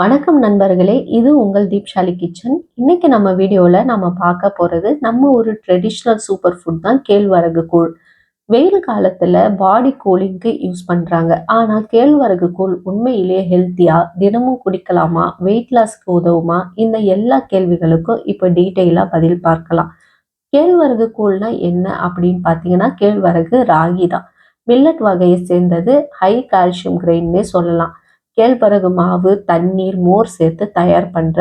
வணக்கம் நண்பர்களே, இது உங்கள் தீப்ஷாலி கிச்சன். இன்னைக்கு நம்ம வீடியோல நம்ம பார்க்க போறது நம்ம ஒரு ட்ரெடிஷ்னல் சூப்பர் ஃபுட் தான் கேழ்வரகு கூழ். வெயில் காலத்துல பாடி கூலிங்க்கு யூஸ் பண்றாங்க. ஆனா கேழ்வரகு கூழ் உண்மையிலேயே ஹெல்த்தியா, தினமும் குடிக்கலாமா, வெயிட் லாஸ்க்கு உதவுமா? இந்த எல்லா கேள்விகளுக்கும் இப்ப டீட்டெயிலா பதில் பார்க்கலாம். கேழ்வரகு கூழ்னா என்ன அப்படின்னு பார்த்தீங்கன்னா, கேழ்வரகு ராகி தான். மில்லட் வகையை சேர்ந்தது. ஹை கால்சியம் கிரெயின்னே சொல்லலாம். கேழ்வரகு மாவு, தண்ணீர், மோர் சேர்த்து தயார் பண்ற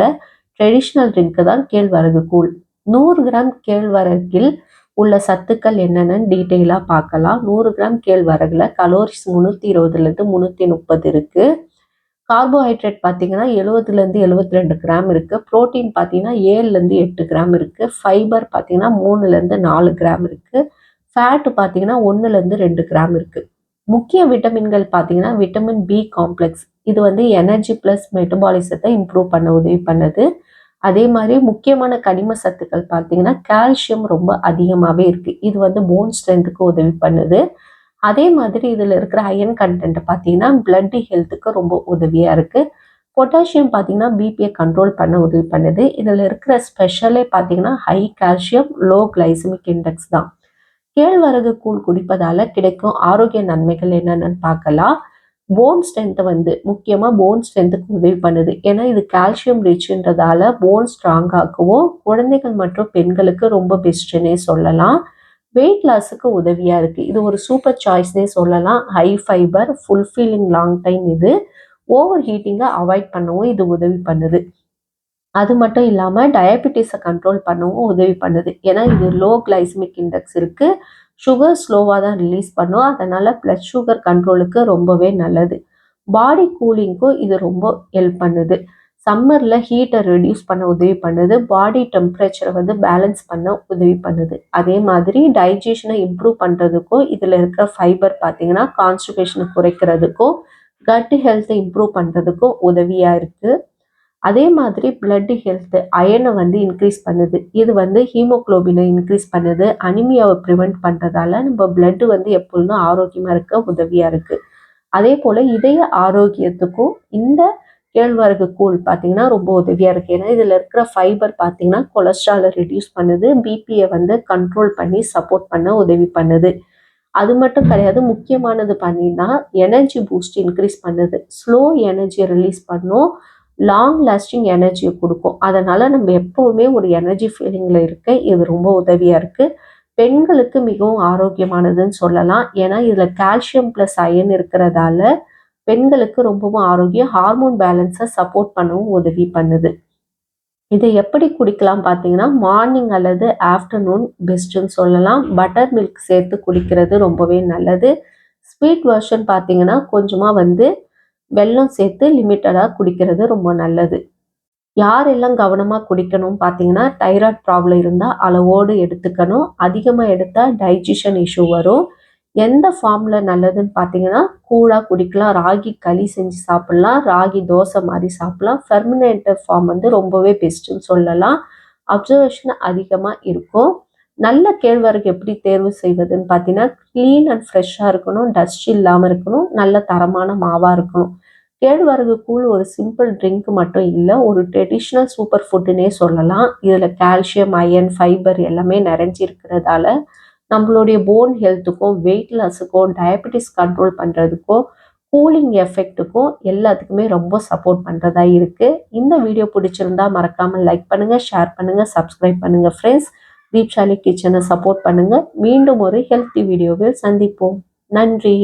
ட்ரெடிஷ்னல் ட்ரிங்க் தான் கேழ்வரகு கூழ். 100 கிராம் கேழ்வரகில் உள்ள சத்துக்கள் என்னென்னு டீட்டெயிலா பார்க்கலாம். 100 கிராம் கேழ்வரகுல கலோரிஸ் 320 330 இருக்கு. கார்போஹைட்ரேட் பார்த்தீங்கன்னா 70 72 கிராம் இருக்கு. புரோட்டீன் பார்த்தீங்கன்னா 7 8 கிராம் இருக்கு. ஃபைபர் பார்த்தீங்கன்னா 3 4 கிராம் இருக்கு. ஃபேட் பார்த்தீங்கன்னா 1 2 கிராம் இருக்கு. முக்கிய விட்டமின்கள் பார்த்தீங்கன்னா விட்டமின் பி காம்ப்ளெக்ஸ். இது எனர்ஜி பிளஸ் மெட்டபாலிசத்தை இம்ப்ரூவ் பண்ண உதவி பண்ணுது. அதே மாதிரி முக்கியமான கனிம சத்துக்கள் பார்த்தீங்கன்னா கால்சியம் ரொம்ப அதிகமாகவே இருக்கு. இது போன் ஸ்ட்ரென்த்துக்கு உதவி பண்ணுது. அதே மாதிரி இதில் இருக்கிற அயன் கண்டென்ட் பார்த்தீங்கன்னா பிளட் ஹெல்த்துக்கு ரொம்ப உதவியாக இருக்குது. பொட்டாசியம் பார்த்தீங்கன்னா பிபியை கண்ட்ரோல் பண்ண உதவி பண்ணுது. இதில் இருக்கிற ஸ்பெஷலே பார்த்தீங்கன்னா high calcium, low glycemic index தான். கேழ்வரகு கூழ் குடிப்பதால கிடைக்கும் ஆரோக்கிய நன்மைகள் என்னென்னு பார்க்கலாம். போன் ஸ்ட்ரென்த்தை முக்கியமாக போன் ஸ்ட்ரென்த்துக்கு உதவி பண்ணுது. ஏன்னா இது கால்சியம் ரிச்ன்றதால போன் ஸ்ட்ராங் ஆக்கவும் குழந்தைகள் மற்றும் பெண்களுக்கு ரொம்ப பெஸ்ட்னே சொல்லலாம். வெயிட் லாஸுக்கு உதவியாக இருக்குது. இது ஒரு சூப்பர் சாய்ஸ்னே சொல்லலாம். High fibre, fulfilling long time. இது ஓவர் ஹீட்டிங்கை அவாய்ட் பண்ணவும் இது உதவி பண்ணுது. அது மட்டும் இல்லாமல் டயபெட்டிஸை கண்ட்ரோல் பண்ணவும் உதவி பண்ணுது. ஏன்னா இது லோ கிளைசமிக் இண்டெக்ஸ் இருக்குது. சுகர் ஸ்லோவாக தான் ரிலீஸ் பண்ணும். அதனால் பிளட் சுகர் கண்ட்ரோலுக்கு ரொம்பவே நல்லது. பாடி கூலிங்க்கும் இது ரொம்ப ஹெல்ப் பண்ணுது. சம்மரில் ஹீட்டை ரெடியூஸ் பண்ண உதவி பண்ணுது. பாடி டெம்பரேச்சரை பேலன்ஸ் பண்ண உதவி பண்ணுது. அதே மாதிரி டைஜஷனை இம்ப்ரூவ் பண்ணுறதுக்கும் இதில் இருக்கிற ஃபைபர் பார்த்தீங்கன்னா கான்ஸ்டிபேஷனை குறைக்கிறதுக்கும் கட் ஹெல்த்தை இம்ப்ரூவ் பண்ணுறதுக்கும் உதவியாக இருக்குது. அதே மாதிரி பிளட் ஹெல்த் அயனை இன்க்ரீஸ் பண்ணுது. இது ஹீமோக்ளோபினை இன்க்ரீஸ் பண்ணுது. அனிமியாவை ப்ரிவெண்ட் பண்ணுறதால நம்ம பிளட் எப்பொழுதும் ஆரோக்கியமாக இருக்க உதவியாக இருக்குது. அதே போல் இதய ஆரோக்கியத்துக்கும் இந்த கேழ்வரகு கூழ் பார்த்தீங்கன்னா ரொம்ப உதவியாக இருக்குது. ஏன்னா இதில் இருக்கிற ஃபைபர் பார்த்தீங்கன்னா கொலஸ்ட்ராலை ரிடியூஸ் பண்ணுது. பிபியை கண்ட்ரோல் பண்ணி சப்போர்ட் பண்ண உதவி பண்ணுது. அது மட்டும் கிடையாது, முக்கியமானது பண்ணினா எனர்ஜி பூஸ்ட் இன்க்ரீஸ் பண்ணுது. ஸ்லோ எனர்ஜியை ரிலீஸ் பண்ணும். லாங் லாஸ்டிங் எனர்ஜியை கொடுக்கும். அதனால் நம்ம எப்போவுமே ஒரு எனர்ஜி ஃபீலிங்கில் இருக்க இது ரொம்ப உதவியாக இருக்குது. பெண்களுக்கு மிகவும் ஆரோக்கியமானதுன்னு சொல்லலாம். ஏன்னா இதில் கால்சியம் ப்ளஸ் அயன் இருக்கிறதால பெண்களுக்கு ரொம்பவும் ஆரோக்கியம். ஹார்மோன் பேலன்ஸை சப்போர்ட் பண்ணவும் உதவி பண்ணுது. இதை எப்படி குடிக்கலாம் பார்த்தீங்கன்னா மார்னிங் அல்லது ஆஃப்டர்நூன் பெஸ்ட்டுன்னு சொல்லலாம். பட்டர் மில்க் சேர்த்து குடிக்கிறது ரொம்பவே நல்லது. ஸ்வீட் வெர்ஷன் பார்த்தீங்கன்னா கொஞ்சமாக வெல்லம் சேர்த்து லிமிட்டடாக குடிக்கிறது ரொம்ப நல்லது. யாரெல்லாம் கவனமாக குடிக்கணும் பார்த்தீங்கன்னா தைராய்டு ப்ராப்ளம் இருந்தால் அளவோடு எடுத்துக்கணும். அதிகமாக எடுத்தால் டைஜஷன் இஷ்யூ வரும். எந்த ஃபார்மில் நல்லதுன்னு பார்த்தீங்கன்னா கூழாக குடிக்கலாம். ராகி களி செஞ்சு சாப்பிட்லாம். ராகி தோசை மாதிரி சாப்பிட்லாம். ஃபெர்மினேட்டட் ஃபார்ம் ரொம்பவே பெஸ்ட்டுன்னு சொல்லலாம். அப்சர்வேஷன் அதிகமாக இருக்கும். நல்ல கேழ்வரகு எப்படி தேர்வு செய்வதுன்னு பார்த்தீங்கன்னா க்ளீன் அண்ட் ஃப்ரெஷ்ஷாக இருக்கணும். டஸ்ட் இல்லாமல் இருக்கணும். நல்ல தரமான மாவாக இருக்கணும். கேழ்வரகு கூழ் ஒரு சிம்பிள் ட்ரிங்க் மட்டும் இல்லை, ஒரு ட்ரெடிஷ்னல் சூப்பர் ஃபுட்டுன்னே சொல்லலாம். இதில் கால்சியம், அயன், ஃபைபர் எல்லாமே நிறைஞ்சிருக்கிறதால நம்மளுடைய போன் ஹெல்த்துக்கும் வெயிட் லாஸுக்கும் டயபெட்டிஸ் கண்ட்ரோல் பண்ணுறதுக்கும் கூலிங் எஃபெக்ட்டுக்கும் எல்லாத்துக்குமே ரொம்ப சப்போர்ட் பண்ணுறதா இருக்குது. இந்த வீடியோ பிடிச்சிருந்தா மறக்காமல் லைக் பண்ணுங்கள், ஷேர் பண்ணுங்கள், சப்ஸ்கிரைப் பண்ணுங்கள் ஃப்ரெண்ட்ஸ். தீப்ஷாலி கிச்சனை சப்போர்ட் பண்ணுங்கள். மீண்டும் ஒரு ஹெல்த்தி வீடியோவில் சந்திப்போம். நன்றி.